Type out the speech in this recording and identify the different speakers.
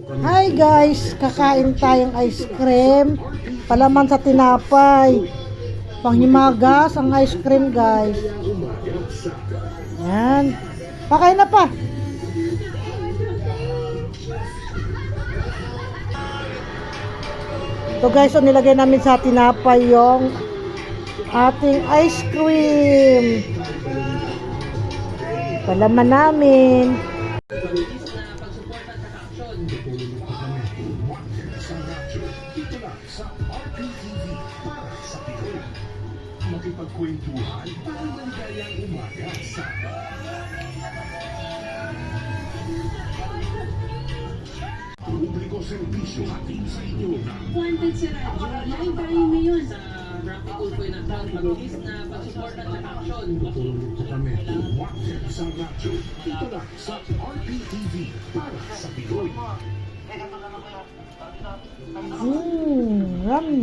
Speaker 1: Hi guys, kakain tayong ice cream. Palaman sa tinapay. Panghimagas ang ice cream guys. Yan. Pakain na pa. Ito guys, so nilagay namin sa tinapay yung ating ice cream. Palaman namin.
Speaker 2: Makipagkwentuhan para maligayang umaga sa publiko serbisyo atin sa inyo ng
Speaker 3: Wanted sa radyo, live tayo ngayon sa Rapid Tulfoy ng Crowd Mag-office na pag-suporta sa action.
Speaker 2: tutulong po kami. Wanted sa radyo. Dito lang sa RPTV para sa Pinoy.
Speaker 1: Yummy.